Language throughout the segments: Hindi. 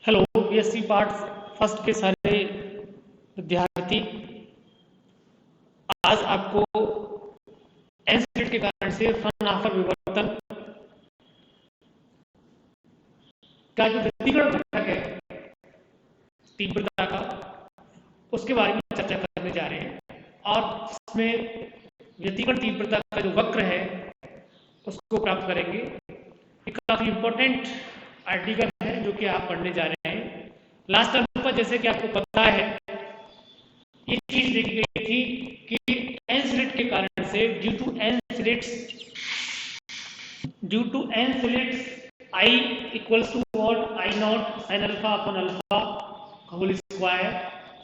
हेलो बीएससी पार्ट फर्स्ट के सारे विद्यार्थी। आज आपको एनसेट के कारण से फन आफर विवर्तन का जो व्यक्तिगत घटक है तीव्रता का, उसके बारे में चर्चा करने जा रहे हैं। और इसमें व्यक्तिगत तीव्रता का जो वक्र है उसको प्राप्त करेंगे। ये काफी इंपॉर्टेंट आर्टिकल है जो कि आप पढ़ने जा रहे हैं। लास्ट टर्म पर जैसे कि आपको पता है ये चीज देखी गई थी कि एन स्लिट के कारण से due to N slits I equals to what I naught sine alpha upon alpha whole square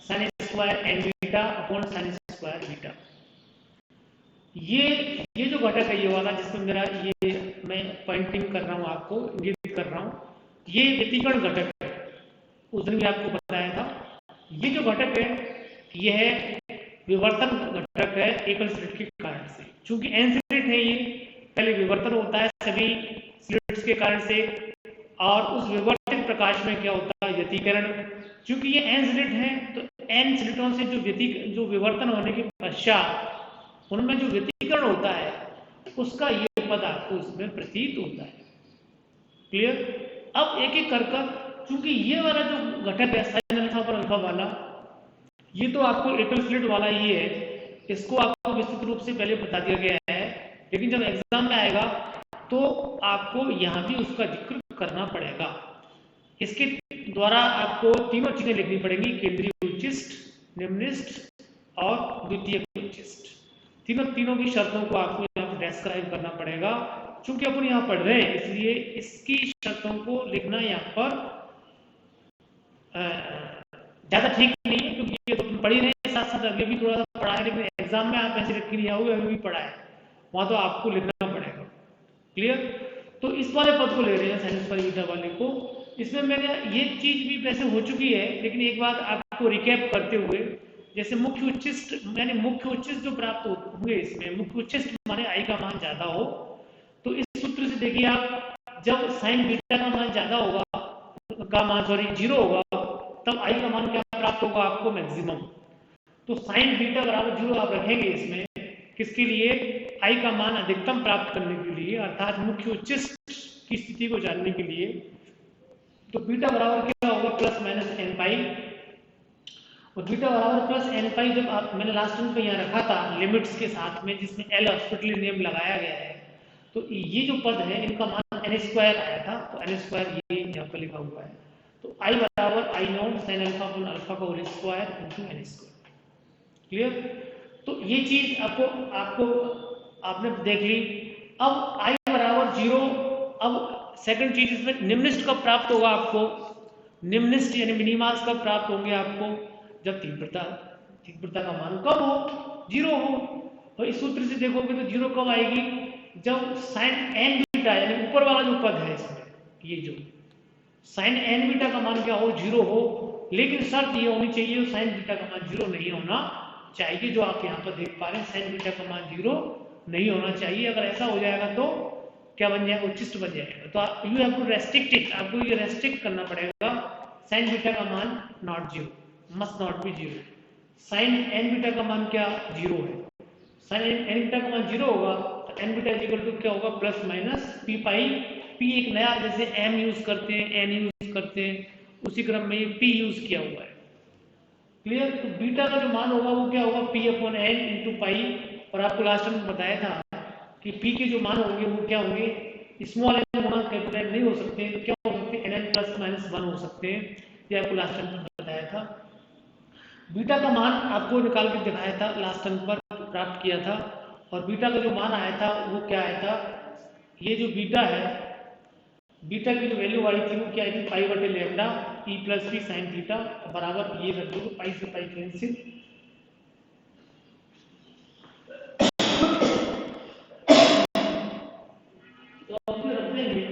sine square N beta upon sine square beta. ये जो घटक है ये वाला जिसमें मेरा ये मैं पॉइंटिंग कर रहा हूँ, आपको इंगित कर रहा हूँ, ये व्यतिकरण घटक है। उस दिन भी आपको बताया था ये जो घटक है यह विवर्तन घटक है एकल स्लिट के कारण से। चूंकि एन स्लिट है ये पहले विवर्तन होता है सभी स्लिट्स के कारण से, और उस विवर्तित प्रकाश में क्या होता है व्यतिकरण। चूंकि ये एन स्लिट है तो एन स्लिटों से जो विवर्तन होने के पश्चात उनमें जो व्यतिकरण होता है उसका ये पद आपको उसमें प्रतीत होता है। क्लियर? अब एक एक कर चूंकि ये वाला जो घटक है साइन अल्फा पर अल्फा वाला, ये तो आपको एकल स्लिट वाला ही है, इसको आपको विस्तृत रूप से पहले बता दिया गया है। लेकिन जब एग्जाम में आएगा तो आपको यहाँ भी उसका जिक्र करना पड़ेगा। इसके द्वारा आपको तीनों चीजें लिखनी पड़ेंगी, केंद्रीय उच्चिष्ट, निम्निष्ट और द्वितीय उच्चिष्ट। तीनों की शर्तों को आपको यहाँ पर डिस्क्राइब करना पड़ेगा। चूंकि अपन यहाँ पढ़ रहे हैं इसलिए इसकी शर्तों को लिखना यहाँ पर ज्यादा ठीक नहीं है, क्योंकि ये तो पढ़ ही रहे हैं, साथ साथ अभी भी थोड़ा सा पढ़ा है, लेकिन एग्जाम में आप ऐसे लिख के नहीं आओगे, अभी भी पढ़ा है, वहां तो आपको लिखना पड़ेगा। क्लियर? तो इस वाले पद को ले रहे हैं साइनस पर बीटा वाले को। इसमें मैंने ये चीज भी वैसे हो चुकी है, लेकिन एक बार आपको रिकैप करते हुए, जैसे मुख्य उच्चिष्ट यानी मुख्य उच्चिष्ट जो प्राप्त होंगे इसमें, मुख्य उच्चिष्ट माने आई का मान ज्यादा हो, तो इस सूत्र से देखिए आप, जब साइन बीटा का मान ज्यादा होगा का मान जीरो होगा तब आई का मान क्या प्राप्त होगा आपको मैक्सिमम। तो साइन बीटा बराबर जीरो आप रखेंगे इसमें, किसके लिए? आई का मान अधिकतम प्राप्त करने के लिए, अर्थात मुख्य उच्चिष्ट की स्थिति को जानने के लिए। तो बीटा बराबर क्या होगा? प्लस माइनस एन पाई। और बीटा बराबर प्लस एन पाई जब आप मैंने लास्ट टाइम पे यहाँ रखा था लिमिट्स के साथ में, जिसमें एल हॉस्पिटल नेम लगाया गया है, तो ये जो पद है इनका मान एन स्क्वायर आया था, तो एन स्क्वायर ये यहाँ पर लिखा हुआ है। तो आई बराबर i naught sine alpha upon alpha का whole square into n square. Clear? तो ये चीज आपको आपने देख ली। अब आई बराबर जीरो। अब सेकंड चीज इसमें निम्निष्ट कब प्राप्त होगा आपको? निम्निष्ट यानी मिनिमास कब प्राप्त होंगे आपको? जब तीव्रता का मान कम हो, जीरो हो। और इस सूत्र से देखोगे तो जीरो कब आएगी? जब साइन एन बीटा यानी ऊपर वाला जो पद है इसमें, ये जो साइन एन बीटा का मान क्या हो? जीरो हो। लेकिन शर्त ये होनी चाहिए साइन बीटा का मान जीरो नहीं होना चाहिए। जो आप यहाँ पर देख पा रहे हैं साइन बीटा का मान जीरो नहीं होना चाहिए। अगर ऐसा हो जाएगा तो क्या बन जाएगा? उच्चिष्ट बन जाएगा। तो आप you have to restrict it, आपको ये रेस्ट्रिक्ट करना पड़ेगा। साइन बीटा का मान not zero, must not be zero. Sine N beta का मान क्या? जीरो है। साइन एन बीटा का मान जीरो होगा तो एन बीटा इक्वल टू क्या होगा? प्लस माइनस पी पाई। पी एक नया, जैसे एम यूज करते हैं, एन यूज करते हैं, उसी क्रम में ये पी यूज किया हुआ है। क्लियर? तो बीटा का जो मान होगा वो क्या होगा? P upon N into pi. और आपको लास्ट में बताया था कि पी के जो मान होंगे वो क्या होंगे? स्मॉल एन गुना कैपिटल एन नहीं हो सकते, तो क्या हो सकते हैं? N N plus minus one हो सकते हैं। ये आपको लास्ट टाइम बताया था। बीटा का मान आपको निकाल के दिखाया था, लास्ट टाइम पर प्राप्त किया था। और बीटा का जो मान आया था वो क्या आया था? ये जो बीटा है, बीटा की जो वैल्यू आई थी वो क्या आई थी? पाई बटे lambda E plus B sine theta बराबर ये रख दो, पाई से पाई कैंसिल। तो आप ये रख देंगे,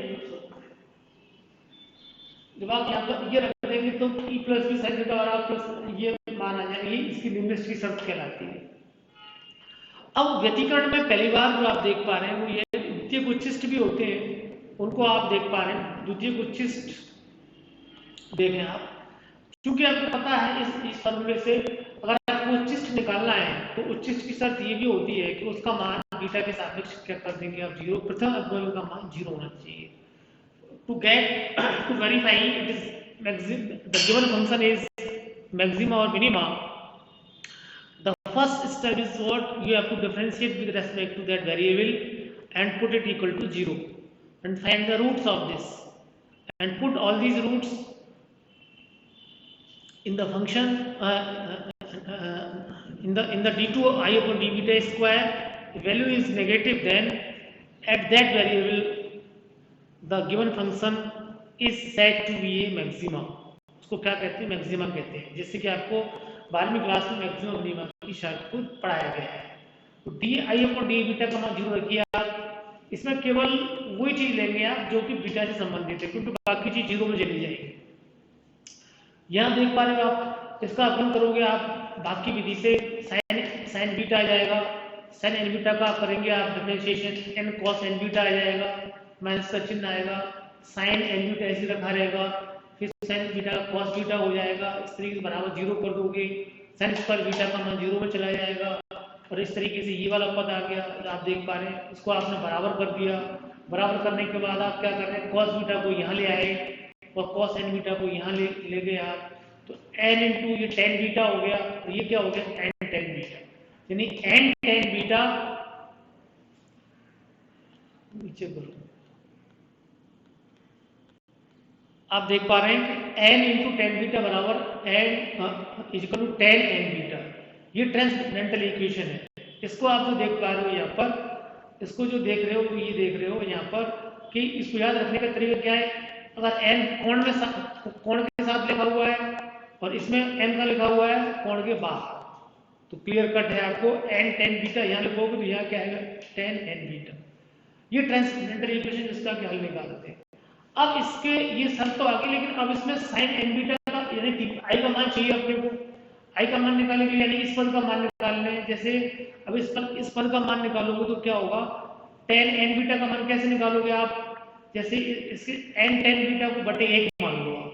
जब आप यहाँ पर ये रख देंगे तो E plus B sine theta बराबर प्लस ये मान आ जाएंगे। इसकी निम्नलिखित की शर्त कहलाती है। अब व्यतिकरण में पहली बार जो आप देख पा रहे हैं वो ये द्वितीय उच्चिष्ट भी होते हैं, उनको आप देख पा रहे हैं। द्वितीय उच्चिष्ट देखें आप, क्योंकि आपको पता है इस फॉर्मूले से अगर आपको उच्चिष्ट निकालना है तो उच्चिष्ट की शर्त ये भी होती है कि उसका मान बीटा के सापेक्ष क्या कर देंगे आप, जीरो, प्रथम अवयव का मान जीरो होना चाहिए। To get to verify it is the given function is maxima और minima, the first step is what you have to differentiate with respect to that variable and put it equal to 0 and find the roots of this and put all these roots in the function in the d2 I upon d beta square. The value is negative, then at that variable the given function is said to be a maxima. उसको क्या कहते हैं, मैक्सिमा कहते हैं, जैसे कि आपको 12वीं क्लास में मैक्सिमम मिनिमा की शर्त को पढ़ाया गया है। तो D I upon D beta का मान जीरो रखिए आप, इसमें केवल वही चीज लेंगे आप जो कि बीटा से संबंधित है, क्योंकि बाकी चीज जीरो में चली जाएगी। यहाँ देख पा रहे हो आप, इसका अध्ययन करोगे आप बाकी विधि से साइन बीटा आ जाएगा, साइन एन बीटा का करेंगे आप differentiation, n cos n beta आ जाएगा, माइनस का चिन्ह आएगा, साइन एन बीटा ऐसे रखा रहेगा, फिर साइन बीटा का कॉस बीटा हो जाएगा, इस तरीके से बराबर जीरो कर दोगे, साइन स्क्वायर बीटा का मान जीरो में चला जाएगा, और इस तरीके से ये वाला पद आ गया, आप देख पा रहे हैं, इसको आपने बराबर कर दिया। बराबर करने के बाद आप क्या कर रहे हैं, कॉस बीटा को यहाँ ले आए और कॉस एन बीटा को यहाँ ले गए आप, तो एन इंटू ये टेन बीटा हो गया, और ये क्या हो गया, एन टेन बीटा, यानी एन टेन बीटा, नीचे करो, आप देख पा रहे हैं कि एन इंटू टेन बीटा बराबर N equal to tan N beta, ये ट्रांसेंडेंटल इक्वेशन है। इसको आप जो देख पा रहे हो यहाँ पर, इसको जो देख रहे हो तो ये देख रहे हो यहाँ पर कि इसको याद रखने का तरीका क्या है, अगर एन कोण के साथ लिखा हुआ है और इसमें एन का लिखा हुआ है कोण के बाहर, तो क्लियर कट है, आपको एन टेन बीटा यहाँ लिखोगे तो यहाँ क्या आएगा, टेन एन बीटा, ये ट्रांसेंडेंटल इक्वेशन इसका क्या हल निकालते हैं। अब इसके ये शर्त तो आ गई, लेकिन अब इसमें साइन एन बीटा का यानी आई का मान चाहिए अपने को, आई का मान निकालने के लिए यानी इस पद का मान निकालने हैं, जैसे अब इस पद का मान निकालोगे तो क्या होगा, टेन एन बीटा का मान कैसे निकालोगे आप, जैसे इसके एन टेन बीटा को बटे एक मान लो आप,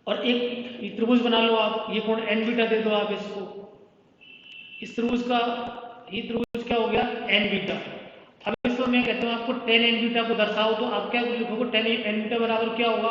और एक त्रिभुज बना लो आप, ये कोण एन बीटा दे दो आप इसको, इस त्रिभुज का ये त्रिभुज क्या हो गया, एन बीटा। अब इसको मैं कहता हूँ आपको टेन एन बीटा को दर्शाओ, तो आप क्या लिखोगे, टेन एन बीटा बराबर क्या होगा,